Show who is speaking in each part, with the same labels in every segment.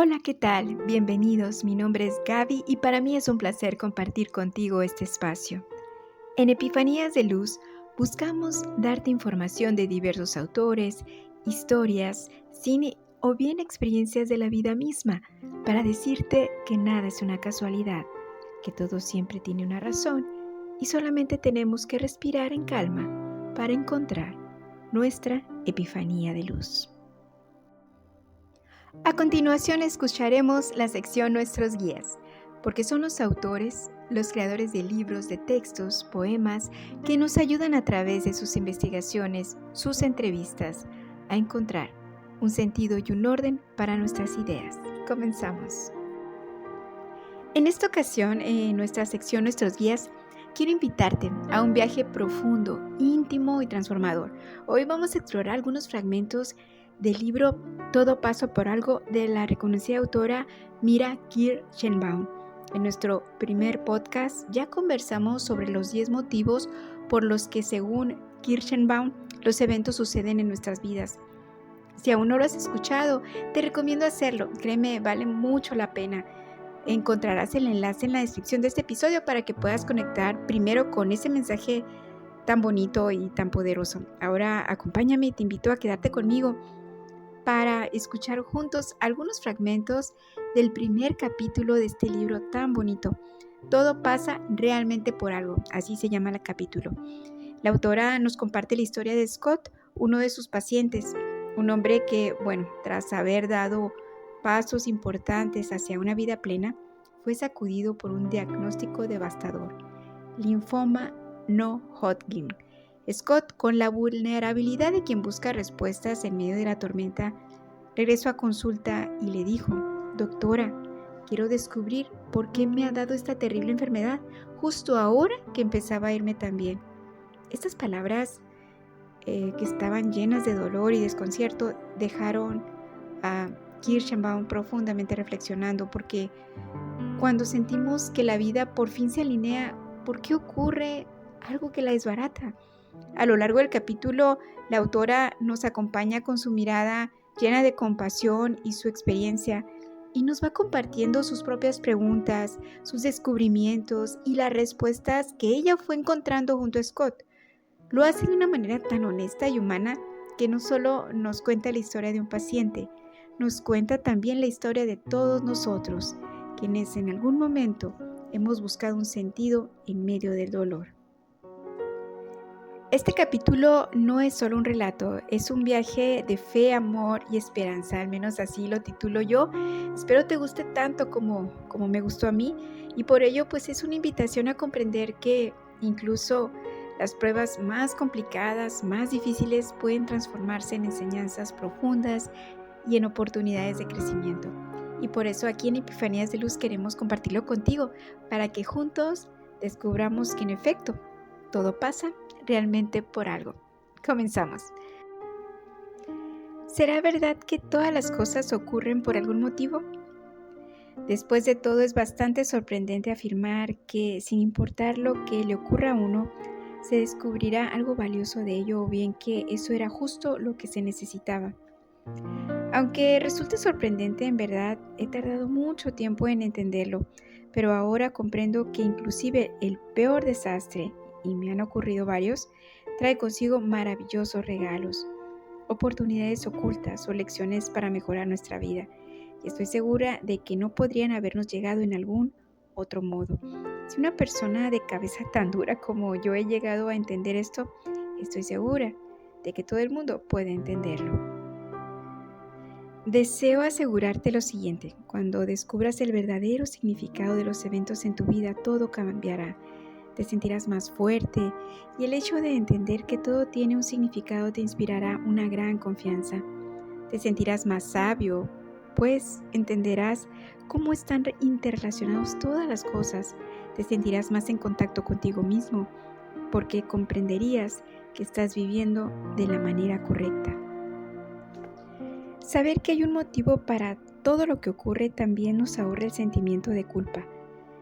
Speaker 1: Hola, ¿qué tal? Bienvenidos, mi nombre es Gaby y para mí es un placer compartir contigo este espacio. En Epifanías de Luz buscamos darte información de diversos autores, historias, cine o bien experiencias de la vida misma para decirte que nada es una casualidad, que todo siempre tiene una razón y solamente tenemos que respirar en calma para encontrar nuestra Epifanía de Luz. A continuación escucharemos la sección Nuestros Guías, porque son los autores, los creadores de libros, de textos, poemas, que nos ayudan a través de sus investigaciones, sus entrevistas, a encontrar un sentido y un orden para nuestras ideas. Comenzamos. En esta ocasión, en nuestra sección Nuestros Guías, quiero invitarte a un viaje profundo, íntimo y transformador. Hoy vamos a explorar algunos fragmentos del libro Todo pasa por algo de la reconocida autora Mira Kirschenbaum. En nuestro primer podcast ya conversamos sobre los 10 motivos por los que, según Kirschenbaum, los eventos suceden en nuestras vidas. Si aún no lo has escuchado, te recomiendo hacerlo. Créeme, vale mucho la pena. Encontrarás el enlace en la descripción de este episodio para que puedas conectar primero con ese mensaje tan bonito y tan poderoso. Ahora acompáñame y te invito a quedarte conmigo para escuchar juntos algunos fragmentos del primer capítulo de este libro tan bonito. Todo pasa realmente por algo, así se llama el capítulo. La autora nos comparte la historia de Scott, uno de sus pacientes, un hombre que, tras haber dado pasos importantes hacia una vida plena, fue sacudido por un diagnóstico devastador: linfoma no Hodgkin. Scott, con la vulnerabilidad de quien busca respuestas en medio de la tormenta, regresó a consulta y le dijo: doctora, quiero descubrir por qué me ha dado esta terrible enfermedad justo ahora que empezaba a irme tan bien. Estas palabras, que estaban llenas de dolor y desconcierto, dejaron a Kirschenbaum profundamente reflexionando, porque cuando sentimos que la vida por fin se alinea, ¿por qué ocurre algo que la desbarata? A lo largo del capítulo, la autora nos acompaña con su mirada llena de compasión y su experiencia, y nos va compartiendo sus propias preguntas, sus descubrimientos y las respuestas que ella fue encontrando junto a Scott. Lo hace de una manera tan honesta y humana que no solo nos cuenta la historia de un paciente, nos cuenta también la historia de todos nosotros, quienes en algún momento hemos buscado un sentido en medio del dolor. Este capítulo no es solo un relato, es un viaje de fe, amor y esperanza, al menos así lo titulo yo. Espero te guste tanto como me gustó a mí, y por ello pues es una invitación a comprender que incluso las pruebas más complicadas, más difíciles, pueden transformarse en enseñanzas profundas y en oportunidades de crecimiento. Y por eso aquí en Epifanías de Luz queremos compartirlo contigo, para que juntos descubramos que en efecto todo pasa realmente por algo. Comenzamos. ¿Será verdad que todas las cosas ocurren por algún motivo? Después de todo, es bastante sorprendente afirmar que, sin importar lo que le ocurra a uno, se descubrirá algo valioso de ello, o bien que eso era justo lo que se necesitaba. Aunque resulte sorprendente, en verdad he tardado mucho tiempo en entenderlo, pero ahora comprendo que inclusive el peor desastre, y me han ocurrido varios, trae consigo maravillosos regalos, oportunidades ocultas o lecciones para mejorar nuestra vida. Y estoy segura de que no podrían habernos llegado en algún otro modo. Si una persona de cabeza tan dura como yo he llegado a entender esto, estoy segura de que todo el mundo puede entenderlo. Deseo asegurarte lo siguiente: cuando descubras el verdadero significado de los eventos en tu vida, todo cambiará. Te sentirás más fuerte, y el hecho de entender que todo tiene un significado te inspirará una gran confianza. Te sentirás más sabio, pues entenderás cómo están interrelacionadas todas las cosas. Te sentirás más en contacto contigo mismo, porque comprenderías que estás viviendo de la manera correcta. Saber que hay un motivo para todo lo que ocurre también nos ahorra el sentimiento de culpa.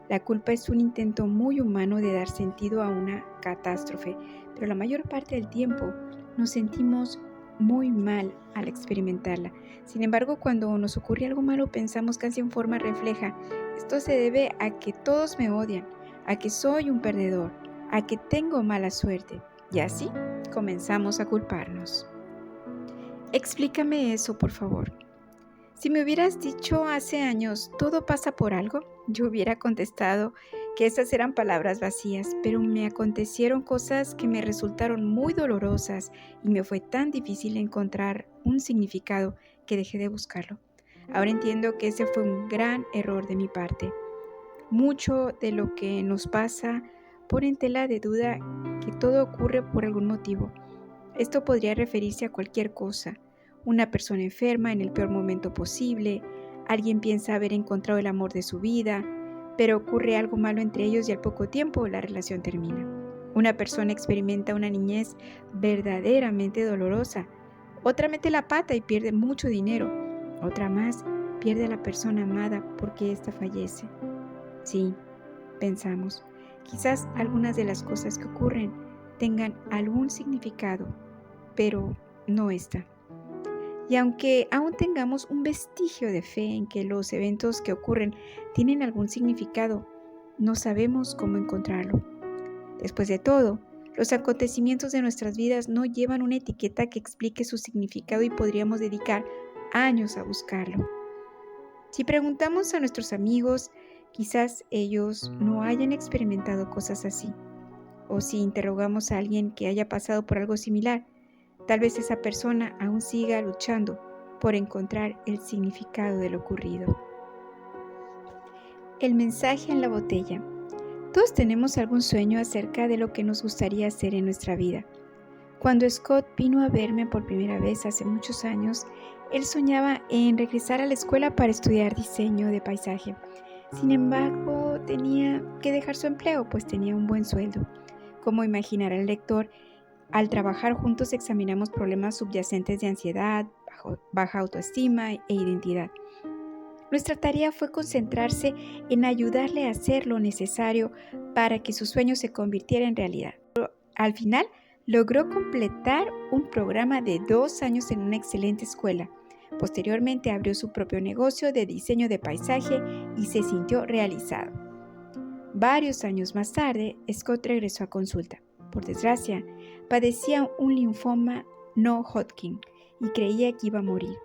Speaker 1: La culpa es un intento muy humano de dar sentido a una catástrofe, pero la mayor parte del tiempo nos sentimos muy mal al experimentarla. Sin embargo, cuando nos ocurre algo malo, pensamos casi en forma refleja: esto se debe a que todos me odian, a que soy un perdedor, a que tengo mala suerte. Y así comenzamos a culparnos. Explícame eso, por favor. Si me hubieras dicho hace años, todo pasa por algo, yo hubiera contestado que esas eran palabras vacías, pero me acontecieron cosas que me resultaron muy dolorosas y me fue tan difícil encontrar un significado que dejé de buscarlo. Ahora entiendo que ese fue un gran error de mi parte. Mucho de lo que nos pasa pone en tela de duda que todo ocurre por algún motivo. Esto podría referirse a cualquier cosa: una persona enferma en el peor momento posible, alguien piensa haber encontrado el amor de su vida, pero ocurre algo malo entre ellos y al poco tiempo la relación termina. Una persona experimenta una niñez verdaderamente dolorosa, otra mete la pata y pierde mucho dinero, otra más pierde a la persona amada porque ésta fallece. Sí, pensamos, quizás algunas de las cosas que ocurren tengan algún significado, pero no esta. Y aunque aún tengamos un vestigio de fe en que los eventos que ocurren tienen algún significado, no sabemos cómo encontrarlo. Después de todo, los acontecimientos de nuestras vidas no llevan una etiqueta que explique su significado y podríamos dedicar años a buscarlo. Si preguntamos a nuestros amigos, quizás ellos no hayan experimentado cosas así. O si interrogamos a alguien que haya pasado por algo similar, tal vez esa persona aún siga luchando por encontrar el significado de lo ocurrido. El mensaje en la botella. Todos tenemos algún sueño acerca de lo que nos gustaría hacer en nuestra vida. Cuando Scott vino a verme por primera vez hace muchos años, él soñaba en regresar a la escuela para estudiar diseño de paisaje. Sin embargo, tenía que dejar su empleo, pues tenía un buen sueldo. Como imaginará el lector, al trabajar juntos examinamos problemas subyacentes de ansiedad, baja autoestima e identidad. Nuestra tarea fue concentrarse en ayudarle a hacer lo necesario para que su sueño se convirtiera en realidad. Al final, logró completar un programa de 2 años en una excelente escuela. Posteriormente abrió su propio negocio de diseño de paisaje y se sintió realizado. Varios años más tarde, Scott regresó a consulta. Por desgracia, padecía un linfoma no Hodgkin y creía que iba a morir.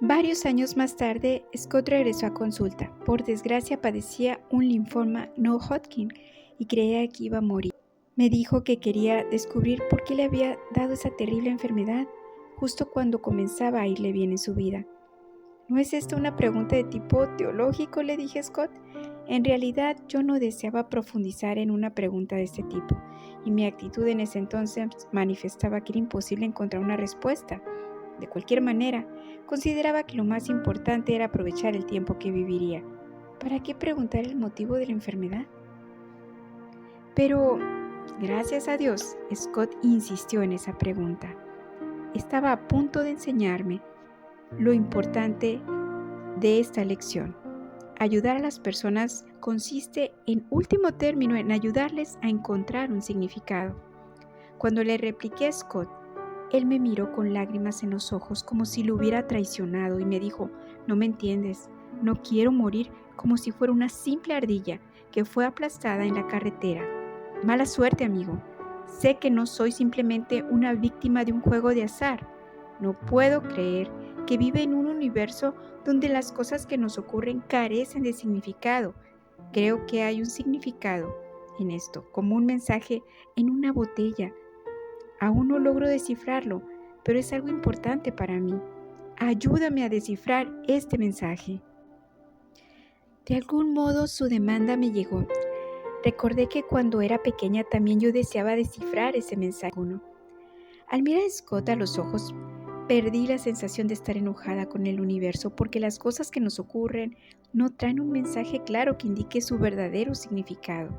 Speaker 1: Varios años más tarde, Scott regresó a consulta. Por desgracia, padecía un linfoma no Hodgkin y creía que iba a morir. Me dijo que quería descubrir por qué le había dado esa terrible enfermedad, justo cuando comenzaba a irle bien en su vida. ¿No es esta una pregunta de tipo teológico?, le dije a Scott. En realidad, yo no deseaba profundizar en una pregunta de este tipo, y mi actitud en ese entonces manifestaba que era imposible encontrar una respuesta. De cualquier manera, consideraba que lo más importante era aprovechar el tiempo que viviría. ¿Para qué preguntar el motivo de la enfermedad? Pero, gracias a Dios, Scott insistió en esa pregunta. Estaba a punto de enseñarme lo importante de esta lección. Ayudar a las personas consiste, en último término, en ayudarles a encontrar un significado. Cuando le repliqué a Scott, él me miró con lágrimas en los ojos como si lo hubiera traicionado y me dijo: «No me entiendes, no quiero morir como si fuera una simple ardilla que fue aplastada en la carretera. Mala suerte, amigo. Sé que no soy simplemente una víctima de un juego de azar. No puedo creer que vive en un universo donde las cosas que nos ocurren carecen de significado. Creo que hay un significado en esto, como un mensaje en una botella. Aún no logro descifrarlo, pero es algo importante para mí. Ayúdame a descifrar este mensaje». De algún modo su demanda me llegó. Recordé que cuando era pequeña también yo deseaba descifrar ese mensaje. Al mirar a Scott a los ojos, perdí la sensación de estar enojada con el universo porque las cosas que nos ocurren no traen un mensaje claro que indique su verdadero significado.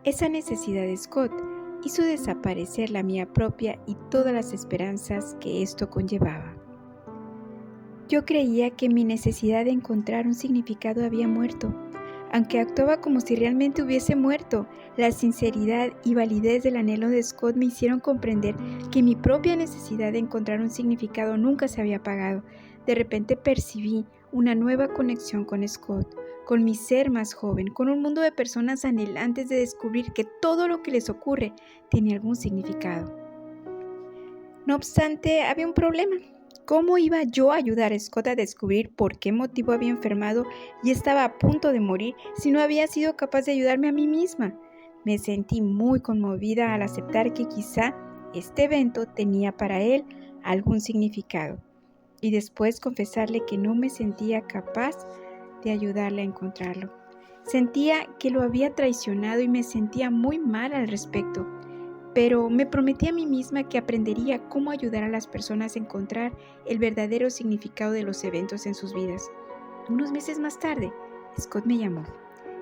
Speaker 1: Esa necesidad de Scott hizo desaparecer la mía propia y todas las esperanzas que esto conllevaba. Yo creía que mi necesidad de encontrar un significado había muerto. aunque actuaba como si realmente hubiese muerto. La sinceridad y validez del anhelo de Scott me hicieron comprender que mi propia necesidad de encontrar un significado nunca se había apagado. De repente percibí una nueva conexión con Scott, con mi ser más joven, con un mundo de personas anhelantes de descubrir que todo lo que les ocurre tiene algún significado. No obstante, había un problema. ¿Cómo iba yo a ayudar a Scott a descubrir por qué motivo había enfermado y estaba a punto de morir si no había sido capaz de ayudarme a mí misma? Me sentí muy conmovida al aceptar que quizá este evento tenía para él algún significado y después confesarle que no me sentía capaz de ayudarle a encontrarlo. Sentía que lo había traicionado y me sentía muy mal al respecto. Pero me prometí a mí misma que aprendería cómo ayudar a las personas a encontrar el verdadero significado de los eventos en sus vidas. Unos meses más tarde, Scott me llamó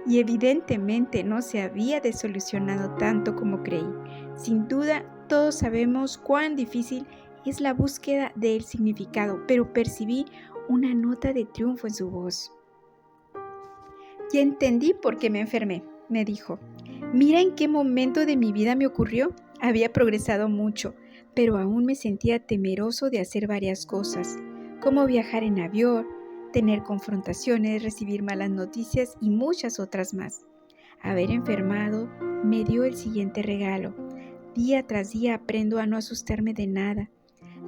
Speaker 1: y evidentemente no se había desolucionado tanto como creí. Sin duda, todos sabemos cuán difícil es la búsqueda del significado, pero percibí una nota de triunfo en su voz. Ya entendí por qué me enfermé, me dijo. Mira en qué momento de mi vida me ocurrió. Había progresado mucho, pero aún me sentía temeroso de hacer varias cosas, como viajar en avión, tener confrontaciones, recibir malas noticias y muchas otras más. Haber enfermado me dio el siguiente regalo. Día tras día aprendo a no asustarme de nada.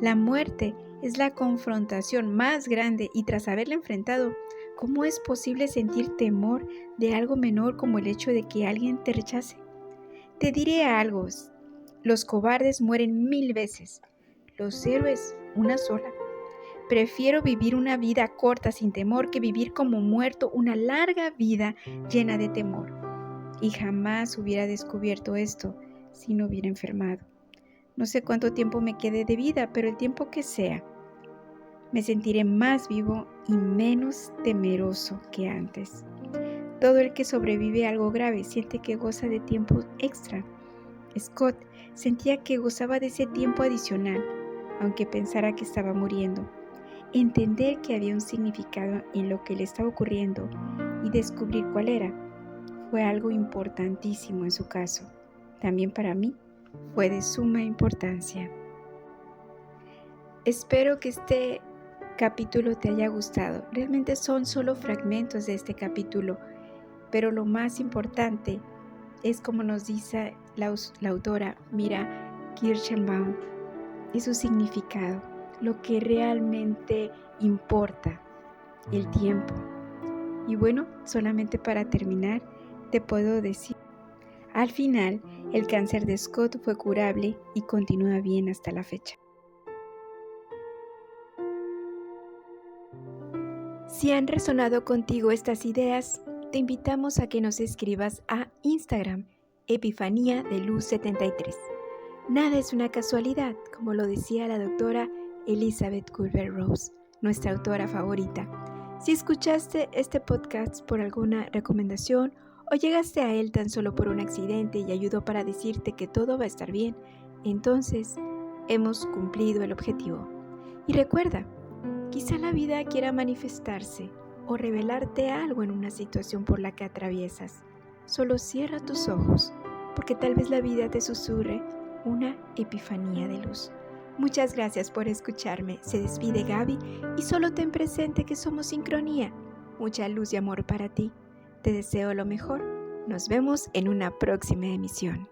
Speaker 1: La muerte es la confrontación más grande y tras haberla enfrentado, ¿cómo es posible sentir temor de algo menor como el hecho de que alguien te rechace? Te diré algo, los cobardes mueren 1000 veces, los héroes una sola. Prefiero vivir una vida corta sin temor que vivir como muerto una larga vida llena de temor. Y jamás hubiera descubierto esto si no hubiera enfermado. No sé cuánto tiempo me quede de vida, pero el tiempo que sea, me sentiré más vivo y menos temeroso que antes. Todo el que sobrevive a algo grave siente que goza de tiempo extra. Scott sentía que gozaba de ese tiempo adicional, aunque pensara que estaba muriendo. Entender que había un significado en lo que le estaba ocurriendo y descubrir cuál era, fue algo importantísimo en su caso. También para mí fue de suma importancia. Espero que este capítulo te haya gustado. Realmente son solo fragmentos de este capítulo, pero lo más importante es, como nos dice la autora Mira Kirschenbaum, es su significado, lo que realmente importa, el tiempo. Y bueno, solamente para terminar, te puedo decir, al final, el cáncer de Scott fue curable y continúa bien hasta la fecha. Si han resonado contigo estas ideas, te invitamos a que nos escribas a Instagram, Epifanía de Luz 73. Nada es una casualidad, como lo decía la doctora Elizabeth Kubler-Ross, nuestra autora favorita. Si escuchaste este podcast por alguna recomendación o llegaste a él tan solo por un accidente y ayudó para decirte que todo va a estar bien, entonces hemos cumplido el objetivo. Y recuerda, quizá la vida quiera manifestarse o revelarte algo en una situación por la que atraviesas. Solo cierra tus ojos, porque tal vez la vida te susurre una epifanía de luz. Muchas gracias por escucharme. Se despide Gaby y solo ten presente que somos sincronía. Mucha luz y amor para ti. Te deseo lo mejor. Nos vemos en una próxima emisión.